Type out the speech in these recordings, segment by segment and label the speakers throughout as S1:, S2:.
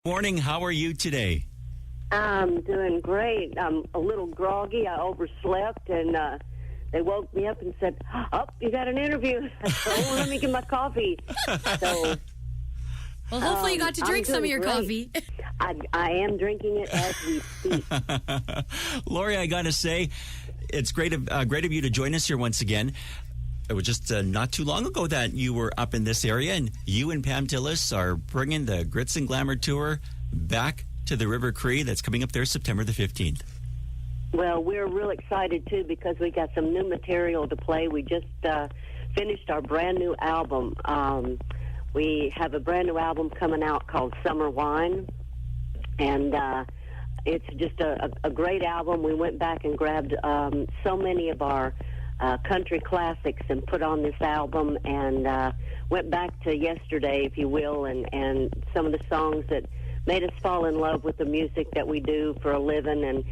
S1: Morning, how are you today?
S2: I'm doing great. I'm a little groggy. I overslept, and they woke me up and said, "Oh, you got an interview." So let me get my coffee. So,
S3: well, hopefully you got to drink some of your coffee.
S2: I am drinking it as we speak.
S1: Lorrie, I got to say, it's great of you to join us here once again. It was just not too long ago that you were up in this area, and you and Pam Tillis are bringing the Grits and Glamour tour back to the Rivercree. That's coming up there September the 15th.
S2: Well, we're real excited, too, because we got some new material to play. We just finished our brand new album. We have a brand new album coming out called Summer Wine, and it's just a great album. We went back and grabbed so many of our country classics and put on this album, and went back to yesterday, if you will, and some of the songs that made us fall in love with the music that we do for a living, and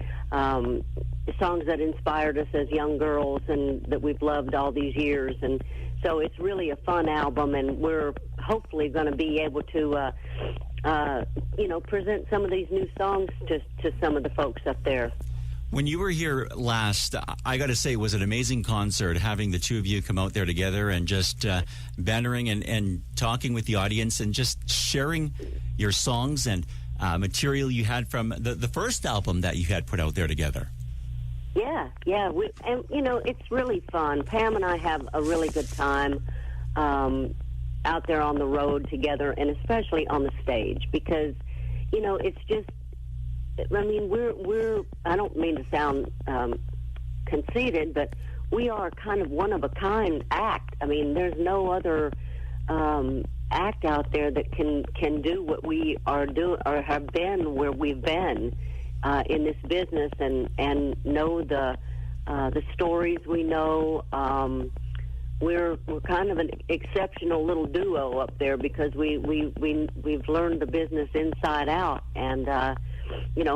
S2: the songs that inspired us as young girls and that we've loved all these years. And so it's really a fun album, and we're hopefully going to be able to present some of these new songs to some of the folks up there.
S1: When you were here last, I got to say it was an amazing concert, having the two of you come out there together and just bantering and talking with the audience and just sharing your songs and material you had from the first album that you had put out there together.
S2: Yeah. It's really fun. Pam and I have a really good time out there on the road together, and especially on the stage, because, it's just, I mean, we're I don't mean to sound conceited, but we are kind of one of a kind act. I mean, there's no other act out there that can do what we are doing or have been where we've been in this business, and know the stories we know. We're kind of an exceptional little duo up there because we've learned the business inside out, and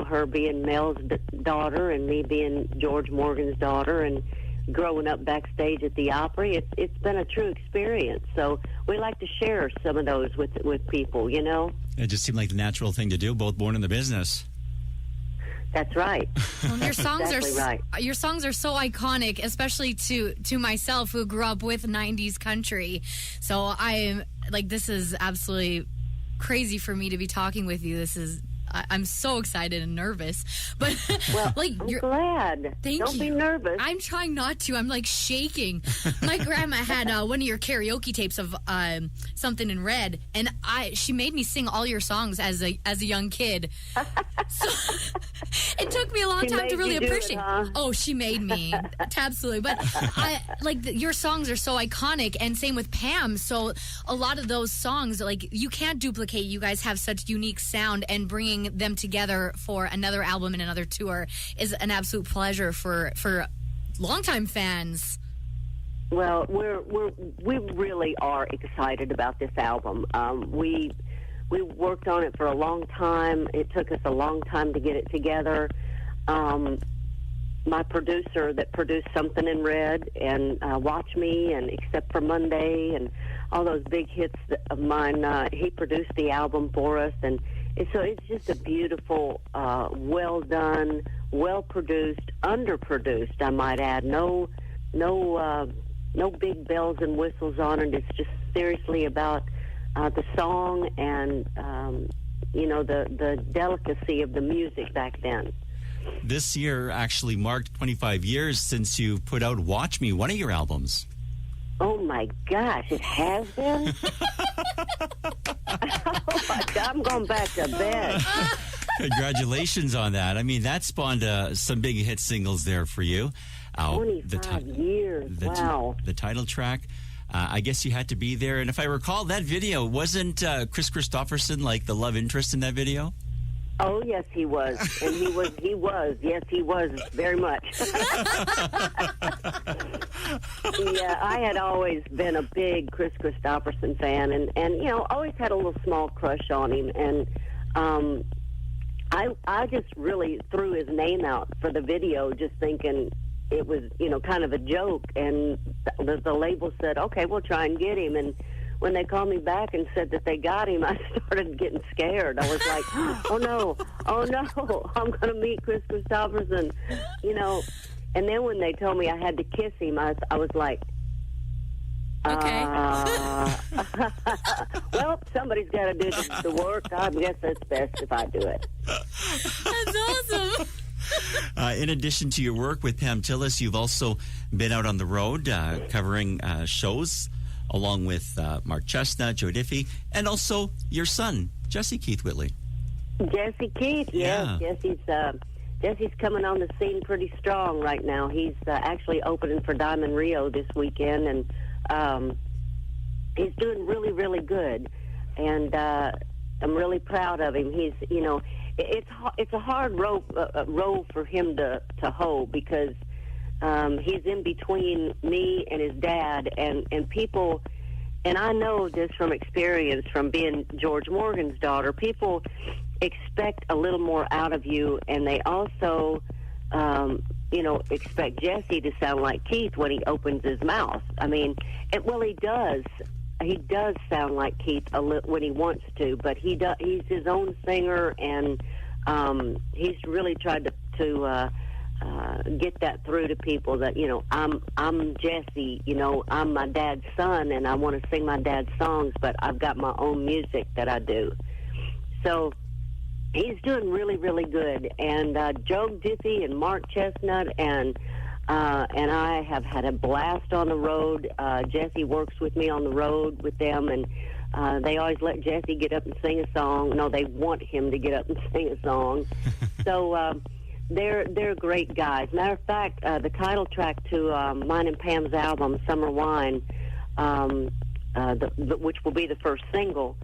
S2: her being Mel's daughter and me being George Morgan's daughter, and growing up backstage at the Opry, it's been a true experience. So we like to share some of those with people,
S1: It just seemed like the natural thing to do, both born in the business.
S2: That's right.
S3: Well, your songs
S2: exactly right.
S3: Your songs are so iconic, especially to myself, who grew up with 90s country. So this is absolutely crazy for me to be talking with you. I'm so excited and nervous, but
S2: well, I'm glad. Don't be nervous.
S3: I'm trying not to. I'm shaking. My grandma had one of your karaoke tapes of Something in Red, and she made me sing all your songs as a young kid. So it took me a long time to really appreciate. Oh, she made me absolutely. But your songs are so iconic, and same with Pam. So a lot of those songs, you can't duplicate. You guys have such unique sound, and bringing them together for another album and another tour is an absolute pleasure for longtime fans.
S2: Well, we really are excited about this album. We worked on it for a long time. It took us a long time to get it together. My producer that produced Something in Red and Watch Me and Except for Monday and all those big hits of mine, he produced the album for us, and so it's just a beautiful, well done, well produced, underproduced, I might add. No big bells and whistles on it. It's just seriously about the song and the delicacy of the music back then.
S1: This year actually marked 25 years since you put out Watch Me, one of your albums.
S2: Oh, my gosh, it has been? Oh, my God, I'm going back to bed.
S1: Congratulations on that. I mean, that spawned some big hit singles there for you.
S2: 25 years, wow.
S1: The title track, I guess you had to be there. And if I recall, that video, wasn't Chris Christopherson the love interest in that video?
S2: Oh, yes, he was. And he was. Yes, he was, very much. Yeah, I had always been a big Chris Christopherson fan, and always had a little small crush on him. And I just really threw his name out for the video, just thinking it was, kind of a joke. And the label said, okay, we'll try and get him. And when they called me back and said that they got him, I started getting scared. I was like, oh no, I'm going to meet Chris Christopherson, And then when they told me I had to kiss him, I was like,
S3: okay.
S2: Well, somebody's got to do the work. I guess it's best if I do it.
S3: That's awesome.
S1: In addition to your work with Pam Tillis, you've also been out on the road covering shows along with Mark Chestnut, Joe Diffie, and also your son, Jesse Keith Whitley.
S2: Jesse Keith, yes.
S1: Yeah.
S2: Jesse's coming on the scene pretty strong right now. He's actually opening for Diamond Rio this weekend, and he's doing really, really good. And I'm really proud of him. He's, it's a hard role for him to hold because he's in between me and his dad, and people, and I know this from experience from being George Morgan's daughter, people expect a little more out of you, and they also, expect Jesse to sound like Keith when he opens his mouth. I mean, he does. He does sound like Keith a little when he wants to, but he's his own singer, and he's really tried to get that through to people that I'm Jesse, I'm my dad's son, and I want to sing my dad's songs, but I've got my own music that I do. So he's doing really, really good, and Joe Diffie and Mark Chestnut and I have had a blast on the road. Jesse works with me on the road with them, and they always let Jesse get up and sing a song. No, they want him to get up and sing a song. So they're great guys. Matter of fact, the title track to mine and Pam's album, Summer Wine, which will be the first single,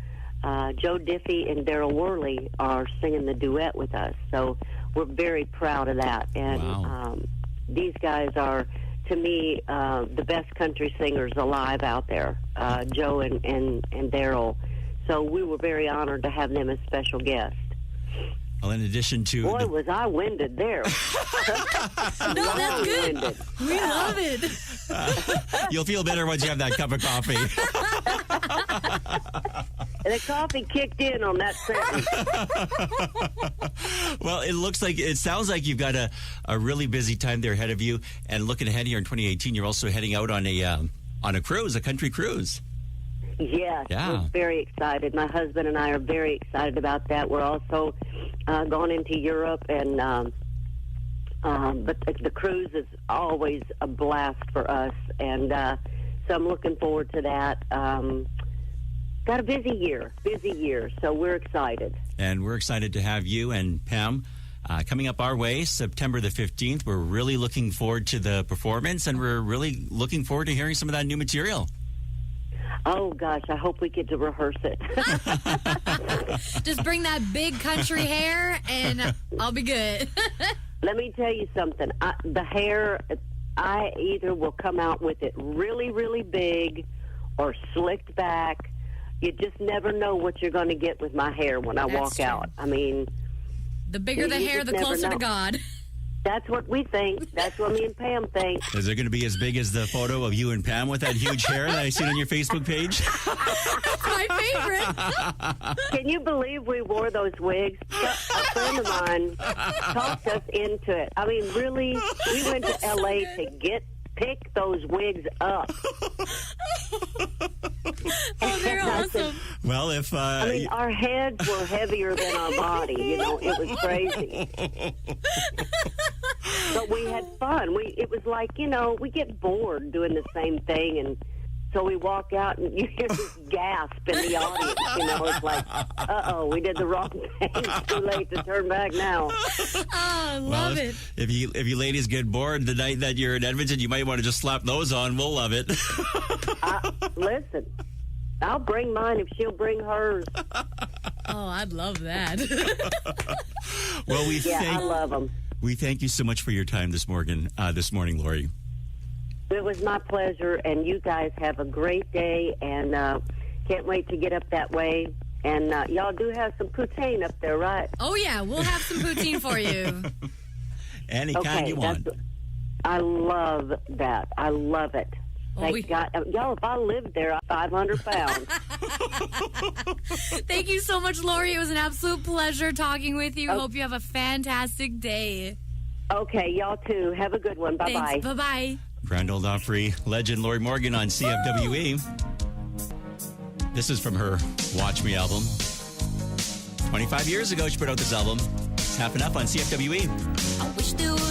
S2: Joe Diffie and Daryl Worley are singing the duet with us. So we're very proud of that. And
S1: wow.
S2: These guys are, to me, the best country singers alive out there, Joe and Daryl. So we were very honored to have them as special guests.
S1: Well, in addition to...
S2: Boy, was I winded there.
S3: No, that's good.
S2: Winded.
S3: We love it.
S1: You'll feel better once you have that cup of coffee.
S2: The coffee kicked in on that sentence.
S1: Well, it sounds like you've got a really busy time there ahead of you. And looking ahead here in 2018, you're also heading out on a cruise, a country cruise.
S2: Yes,
S1: Yeah.
S2: we're very excited. My husband and I are very excited about that. We're also going into Europe, and but the cruise is always a blast for us, and so I'm looking forward to that. Got a busy year, so we're excited.
S1: And we're excited to have you and Pam coming up our way, September the 15th. We're really looking forward to the performance, and we're really looking forward to hearing some of that new material.
S2: Oh, gosh, I hope we get to rehearse it.
S3: Just bring that big country hair, and I'll be good.
S2: Let me tell you something. The hair, I either will come out with it really, really big or slicked back. You just never know what you're going to get with my hair when I walk out. I mean...
S3: The bigger the hair, the closer to God.
S2: That's what we think. That's what me and Pam think.
S1: Is it going to be as big as the photo of you and Pam with that huge hair that I seen on your Facebook page?
S3: That's my favorite.
S2: Can you believe we wore those wigs? A friend of mine talked us into it. I mean, really, we went to L.A. to pick those wigs up.
S3: Oh, they're awesome.
S1: Well, if...
S2: I mean, our heads were heavier than our body. It was crazy. But we had fun. It was like, we get bored doing the same thing, and so we walk out and you hear this gasp in the audience. It's like, uh-oh, we did the wrong thing. It's too late to turn back now.
S3: Oh, I love it.
S1: If you ladies get bored the night that you're in Edmonton, you might want to just slap those on. We'll love it.
S2: Listen, I'll bring mine if she'll bring hers.
S3: Oh, I'd love that.
S1: Well,
S2: I love them.
S1: We thank you so much for your time this morning, Lorrie.
S2: It was my pleasure, and you guys have a great day, and can't wait to get up that way. And y'all do have some poutine up there, right?
S3: Oh, yeah. We'll have some poutine for you.
S1: Any kind you want.
S2: I love that. I love it. Thank God. Y'all, if I lived there, I'm 500 pounds.
S3: Thank you so much, Lorrie. It was an absolute pleasure talking with you. Hope you have a fantastic day.
S2: Okay, y'all too. Have a good one. Bye-bye.
S3: Thanks. Bye-bye.
S1: Grand Ole Opry legend Lorrie Morgan on CFWE. This is from her Watch Me album. 25 years ago, she put out this album. It's Half and Up on CFWE.
S3: I wish there was